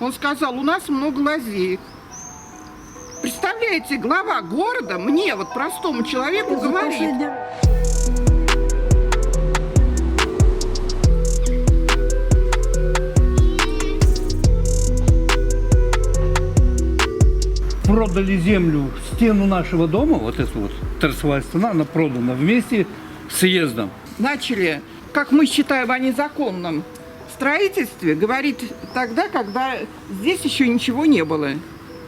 Он сказал, у нас много лазеек. Представляете, глава города мне, вот простому человеку, говорит. Продали землю, стену нашего дома, вот эта вот торцевая стена, она продана вместе с съездом. Начали, как мы считаем, о незаконном строительстве говорить тогда, когда здесь еще ничего не было.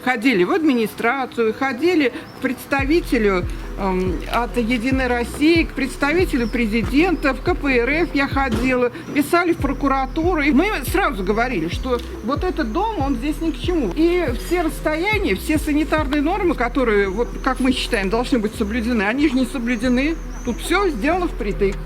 Ходили в администрацию, ходили к представителю от «Единой России», к представителю президента, в КПРФ я ходила, писали в прокуратуру. И мы сразу говорили, что вот этот дом, он здесь ни к чему. И все расстояния, все санитарные нормы, которые, вот, как мы считаем, должны быть соблюдены, они же не соблюдены. Тут все сделано впритык.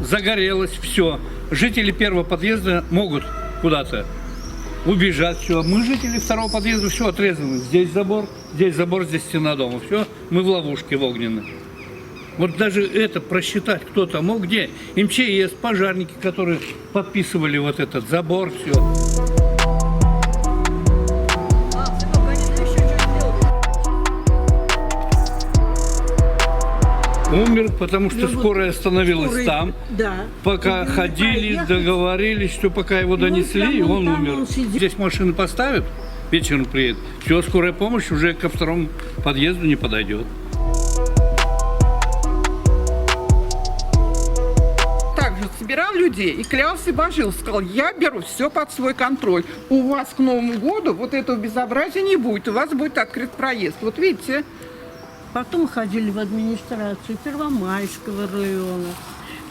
Загорелось все. Жители первого подъезда могут куда-то убежать. Все. Мы, жители второго подъезда, все отрезаны. Здесь забор, здесь стена дома. Все, мы в ловушке в огненной. Вот даже это просчитать кто-то мог, где МЧС, пожарники, которые подписывали вот этот забор, все. Умер, потому что скорая остановилась там, да. пока ходили, договорились, что пока его донесли, и он умер. Здесь машины поставят, вечером приедет, все, скорая помощь уже ко второму подъезду не подойдет. Также собирал людей и клялся и божил, сказал, я беру все под свой контроль. У вас к Новому году вот этого безобразия не будет, у вас будет открыт проезд. Вот видите. Потом ходили в администрацию Первомайского района,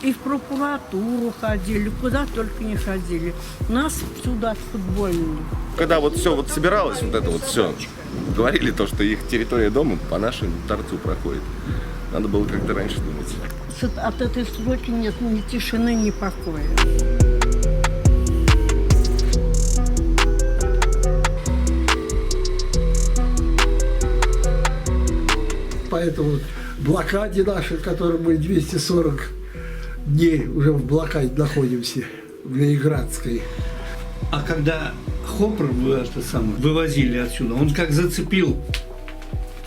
и в прокуратуру ходили, куда только не ходили. Нас сюда футбольные. Когда вот все вот собиралось, вот это вот все, говорили то, что их территория дома по нашему торцу проходит. Надо было как-то раньше думать. От этой стройки нет ни тишины, ни покоя. Поэтому блокаде нашей, которой мы 240 дней уже в блокаде находимся, в Ленинградской. А когда Хопр вывозили отсюда, он как зацепил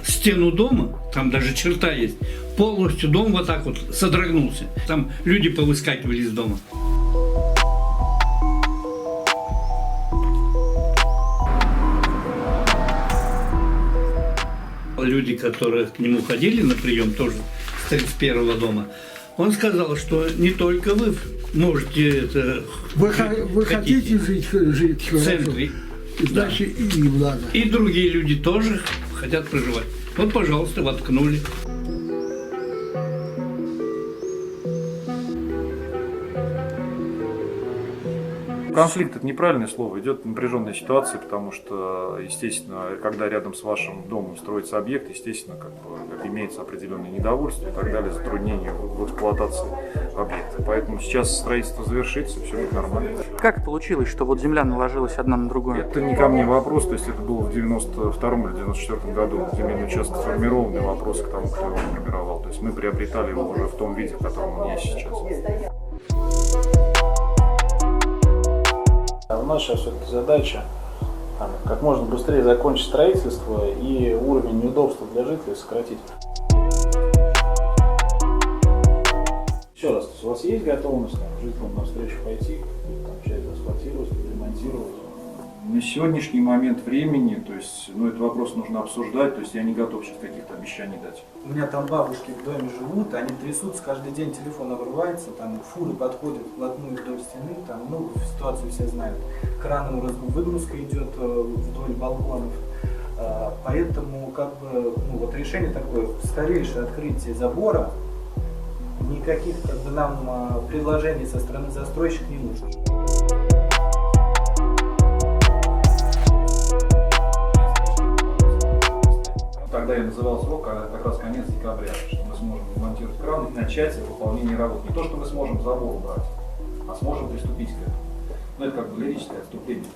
стену дома, там даже черта есть, полностью дом вот так вот содрогнулся. Там люди повыскакивали из дома. Люди, которые к нему ходили на прием, тоже с 31-го дома, он сказал, что не только вы можете это... Вы хотите жить в центре, значит, и им надо. И другие люди тоже хотят проживать. Вот, пожалуйста, воткнули. Конфликт – это неправильное слово, идет напряженная ситуация, потому что, естественно, когда рядом с вашим домом строится объект, естественно, как имеется определенное недовольство и так далее, затруднения в эксплуатации объекта. Поэтому сейчас строительство завершится, все будет нормально. Как получилось, что вот земля наложилась одна на другую? Это не ко мне вопрос, то есть это было в 92-м или 94-м году. Земельный участок сформированный, вопрос к тому, кто его формировал. То есть мы приобретали его уже в том виде, в котором он есть сейчас. У нас сейчас все-таки задача как можно быстрее закончить строительство и уровень неудобства для жителей сократить. Еще раз, у вас есть готовность жителям навстречу пойти, часть асфальтировать, ремонтировать? На сегодняшний момент времени, то есть, этот вопрос нужно обсуждать, то есть я не готов сейчас каких-то обещаний дать. У меня там бабушки в доме живут, они трясутся, каждый день телефон обрывается, там фуры подходят вплотную вдоль стены, там, ситуацию все знают. Краном выгрузка идет вдоль балконов, поэтому решение такое, скорейшее открытие забора, никаких нам предложений со стороны застройщика не нужно. Тогда я называл срок как раз конец декабря, что мы сможем демонтировать кран и начать выполнение работ. Не то, что мы сможем забор убрать, а сможем приступить к этому. Ну, это как бы лирическое отступление.